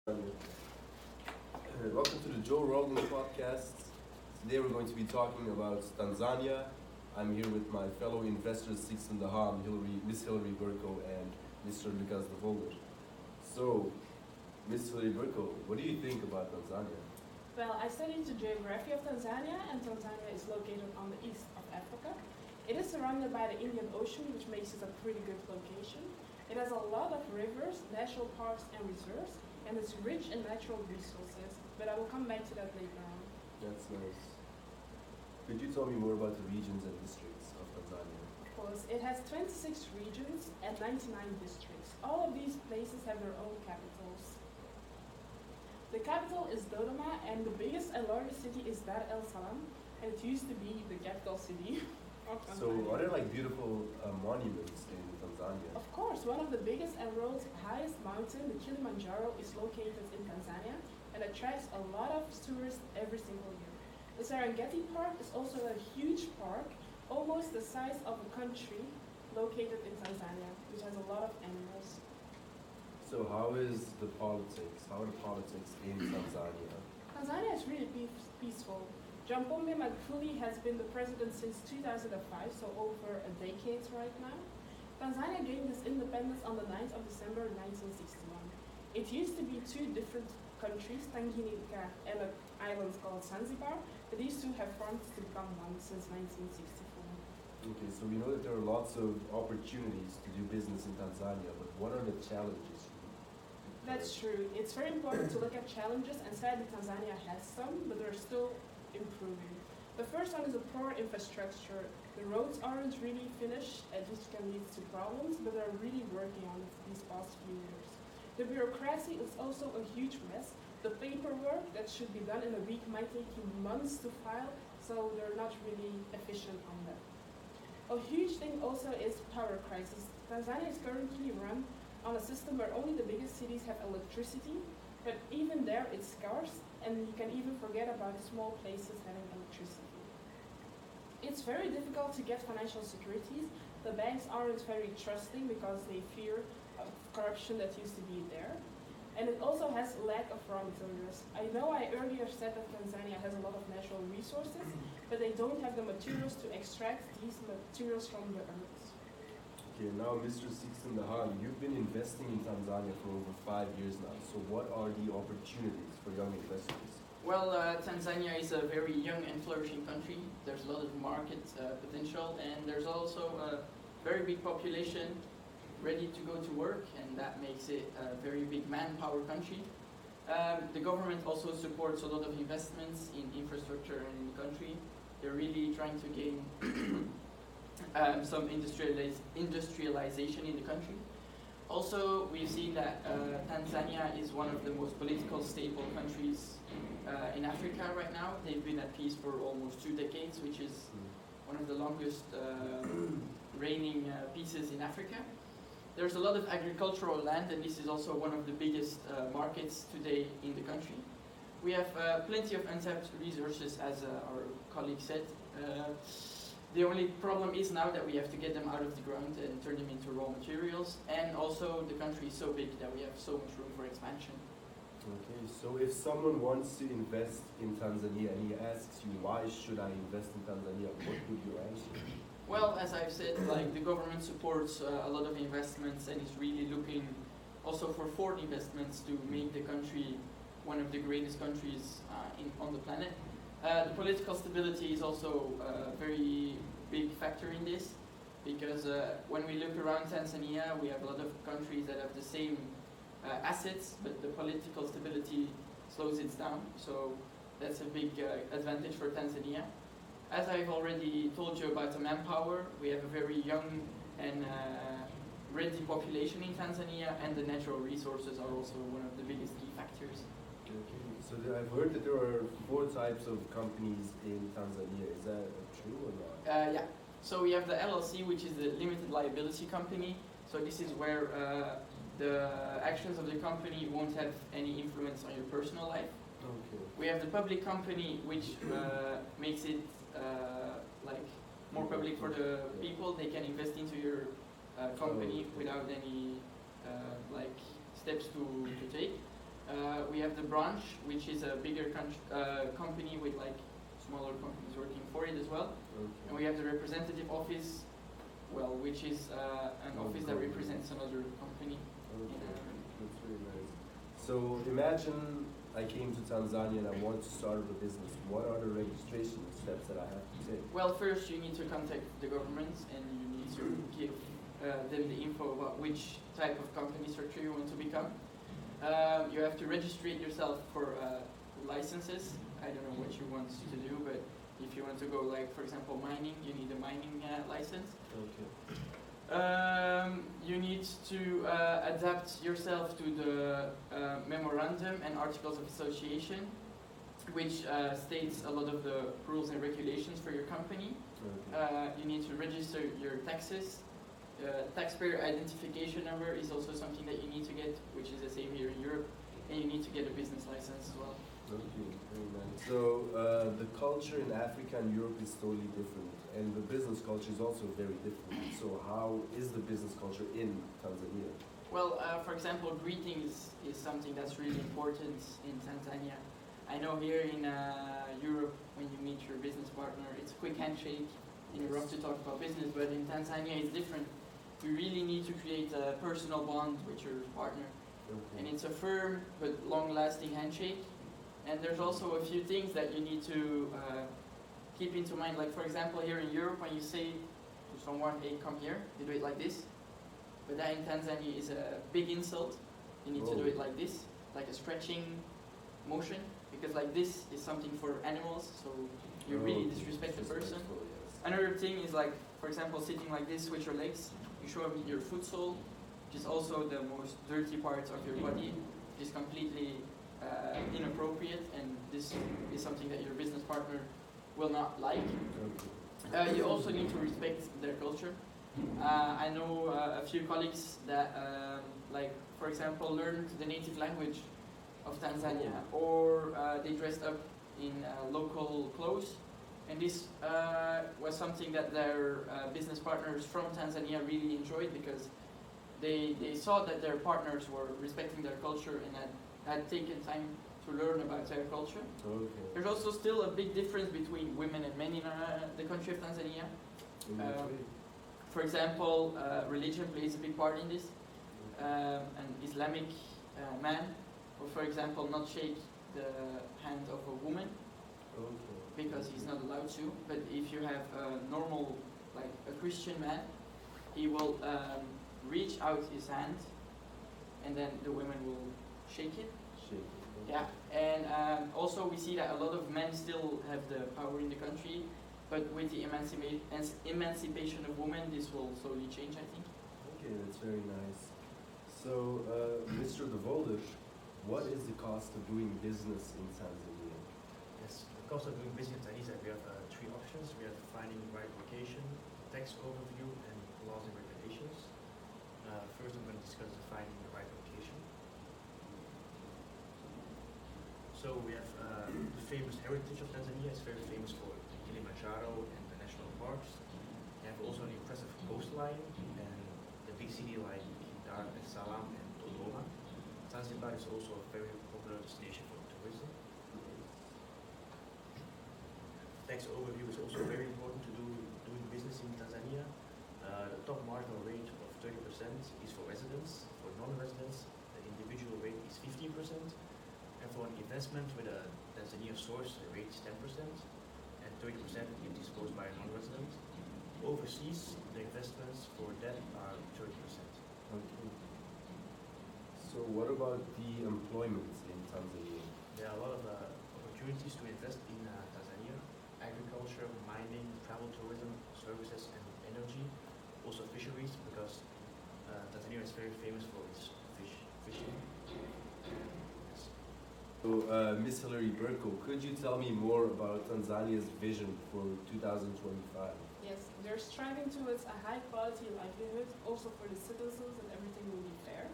Welcome to the Joe Rogan podcast. Today we're going to be talking about Tanzania. I'm here with my fellow investors, Six in the Ham, Miss Hillary Burko, and Mr. Lucas de Volder. So, Miss Hillary Burko, what do you think about Tanzania? Well, I studied the geography of Tanzania, and Tanzania is located on the east of Africa. It is surrounded by the Indian Ocean, which makes it a pretty good location. It has a lot of rivers, national parks, and reserves, and it's rich in natural resources. But I will come back to that later on. That's nice. Could you tell me more about the regions and districts of Tanzania? Of course, it has 26 regions and 99 districts. All of these places have their own capitals. The capital is Dodoma, and the biggest and largest city is Dar el Salaam, and it used to be the capital city of So, Tanzania. are there like beautiful monuments in Tanzania? Of course, one of the biggest and world's highest mountain, the Kilimanjaro, is located in Tanzania and attracts a lot of tourists every single year. The Serengeti Park is also a huge park, almost the size of a country, located in Tanzania, which has a lot of animals. So, how is the politics? How are the politics in Tanzania? Tanzania is really peaceful. John Pombe Magufuli has been the president since 2005, so over a decade right now. Tanzania gained its independence on the 9th of December 1961. It used to be two different countries, Tanganyika and an island called Zanzibar, but these two have formed to become one since 1964. Okay, so we know that there are lots of opportunities to do business in Tanzania, but what are the challenges? That's true. It's very important to look at challenges, and sadly Tanzania has some, but they're still improving. The first one is a poor infrastructure. The roads aren't really finished, and this can lead to problems, but they're really working on it these past few years. The bureaucracy is also a huge mess. The paperwork that should be done in a week might take you months to file, so they're not really efficient on that. A huge thing also is power crisis. Tanzania is currently run on a system where only the biggest cities have electricity, but even there it's scarce, and you can even forget about small places having electricity. It's very difficult to get financial securities. The banks aren't very trusting because they fear of corruption that used to be there. And it also has lack of raw materials. I know I earlier said that Tanzania has a lot of natural resources, but they don't have the materials to extract these materials from the earth. Okay, now Mr. Six in the Han, you've been investing in Tanzania for over 5 years now. So what are the opportunities for young investors? Well, Tanzania is a very young and flourishing country. There's a lot of market potential, and there's also a very big population ready to go to work, and that makes it a very big manpower country. The government also supports a lot of investments in infrastructure and in the country. They're really trying to gain some industrialization in the country. Also, we've seen that Tanzania is one of the most political stable countries in Africa right now. They've been at peace for almost 2 decades, which is one of the longest reigning peaces in Africa. There's a lot of agricultural land, and this is also one of the biggest markets today in the country. We have plenty of untapped resources, as our colleague said. The only problem is now that we have to get them out of the ground and turn them into raw materials, and also the country is so big that we have so much room for expansion. Okay, so if someone wants to invest in Tanzania and he asks you, why should I invest in Tanzania, what would you answer? Well, as I've said, like the government supports a lot of investments and is really looking also for foreign investments to make the country one of the greatest countries on the planet. The political stability is also a very big factor in this, because when we look around Tanzania, we have a lot of countries that have the same assets, but the political stability slows it down. So that's a big advantage for Tanzania. As I've already told you about the manpower, we have a very young and ready population in Tanzania, and the natural resources are also one of the biggest key factors. Okay, so I've heard that there are 4 types of companies in Tanzania. Is that true or not? Yeah. So we have the LLC, which is the limited liability company. So this is where the actions of the company won't have any influence on your personal life. Okay. We have the public company, which makes it like more public for the people. They can invest into your company without any like steps to take. branch, which is a bigger company with like smaller companies working for it as well. Okay. And we have the representative office, well, which is an office that represents another company. Okay. That's very nice. So imagine I came to Tanzania and I want to start up a business. What are the registration steps that I have to take? Well, first you need to contact the government and you need to give them the info about which type of company structure you want to become. You have to register yourself for licenses. I don't know what you want to do, but if you want to go, like, for example, mining, you need a mining license. Okay. You need to adapt yourself to the memorandum and articles of association, which states a lot of the rules and regulations for your company. Okay. You need to register your taxes. Taxpayer identification number is also something that you need to get, which is the same here in Europe, and you need to get a business license as well. Okay, very nice. So the culture in Africa and Europe is totally different, and the business culture is also very different. So how is the business culture in Tanzania? Well, for example, greetings is something that's really important in Tanzania. I know here in Europe, when you meet your business partner, it's a quick handshake, and you're up to talk about business, but in Tanzania it's different. You really need to create a personal bond with your partner. Okay. And it's a firm but long-lasting handshake. And there's also a few things that you need to keep into mind. Like, for example, here in Europe, when you say to someone, hey, come here, you do it like this. But that in Tanzania is a big insult. You need to do it like this, like a stretching motion, because like this is something for animals, so you really disrespect the person. Yes. Another thing is, like, for example, sitting like this with your legs. You show them your foot sole, which is also the most dirty part of your body, which is completely inappropriate, and this is something that your business partner will not like. Okay. You also need to respect their culture. I know a few colleagues that, like, for example, learned the native language of Tanzania, or they dressed up in local clothes. And this was something that their business partners from Tanzania really enjoyed, because they saw that their partners were respecting their culture and had taken time to learn about their culture. Okay. There's also still a big difference between women and men in the country of Tanzania. In which way? For example, religion plays a big part in this. An Islamic man will, for example, not shake the hand of a woman, Okay. because he's not allowed to. But if you have a normal, like a Christian man, he will reach out his hand, and then the women will shake it. Shake it. Okay. Yeah, and also we see that a lot of men still have the power in the country, but with the emancipation of women, this will slowly change, I think. Okay, that's very nice. So, Mr. De Volder, what is the cost of doing business in Tanzania? Yes, the cost of doing business in Tanzania, we have three options. We have finding the right location, tax overview, and laws and regulations. First, I'm going to discuss finding the right location. So we have the famous heritage of Tanzania. It's very famous for Kilimanjaro and the national parks. We have also an impressive coastline and the big city like Dar es Salaam and Dodoma. Zanzibar is also a very popular destination for tourism. Tax overview is also very important to doing business in Tanzania. The top marginal rate of 30% is for residents. For non-residents, the individual rate is 15%. And for an investment with a Tanzania source, the rate is 10%. And 30% is disposed by a non-resident. Overseas, the investments for that are 30%. Okay. So, what about the employment in Tanzania? There are a lot of opportunities to invest in Tanzania: agriculture, mining, travel tourism, services, and energy. Also fisheries, because Tanzania is very famous for its fishing. Yes. So, Miss Hilary Burko, could you tell me more about Tanzania's vision for 2025? Yes, they're striving towards a high quality livelihood, also for the citizens, and everything will be fair.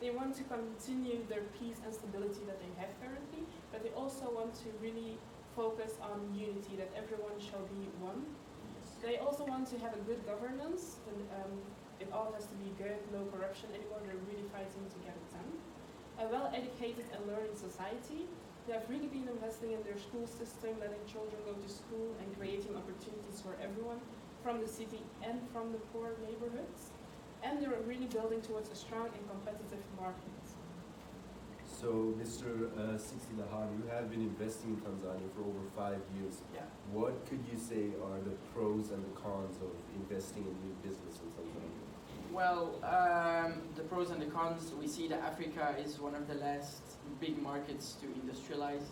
They want to continue their peace and stability that they have currently, but they also want to really focus on unity, that everyone shall be one. They also want to have a good governance, and it all has to be good, no corruption anymore. They're really fighting to get it done. a well-educated and learning society. They have really been investing in their school system, letting children go to school and creating opportunities for everyone from the city and from the poor neighborhoods. And they're really building towards a strong and competitive market. So, Mr. Sixty Dahan, you have been investing in Tanzania for over 5 years. Yeah. What could you say are the pros and the cons of investing in new business in Tanzania? Well, the pros and the cons, we see that Africa is one of the last big markets to industrialize.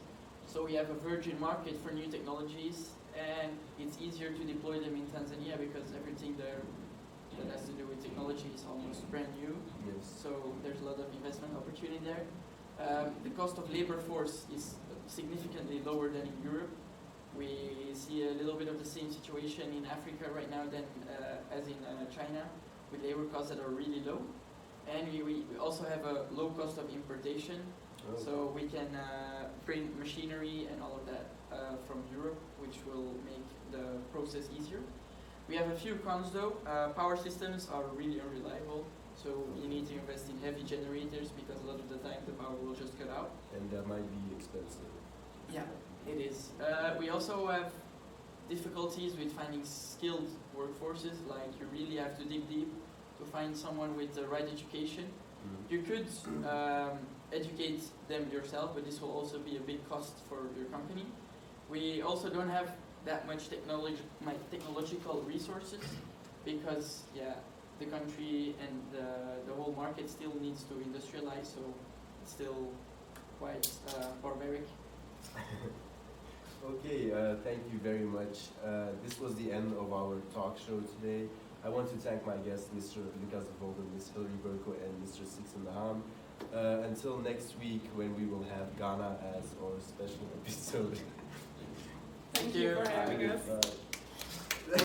So we have a virgin market for new technologies, and it's easier to deploy them in Tanzania because everything there that has to do with technology is almost brand new. Yes. So there's a lot of investment opportunity there. The cost of labor force is significantly lower than in Europe. We see a little bit of the same situation in Africa right now than as in China, with labor costs that are really low. And we also have a low cost of importation, so we can bring machinery and all of that from Europe, which will make the process easier. We have a few cons though. Power systems are really unreliable, so you need to invest in heavy generators because a lot of the time the power will just cut out. And that might be expensive. Yeah, it is. We also have difficulties with finding skilled workforces, like you really have to dig deep to find someone with the right education. You could educate them yourself, but this will also be a big cost for your company. We also don't have that much technological resources because, yeah, the country and the whole market still needs to industrialize, so it's still quite barbaric. Okay, thank you very much. This was the end of our talk show today. I want to thank my guests, Mr. Lucas Vogel, Ms. Hilary Berko, and Mr. Sixten Daham. Until next week, when we will have Ghana as our special episode. Thank you for having us. Bye.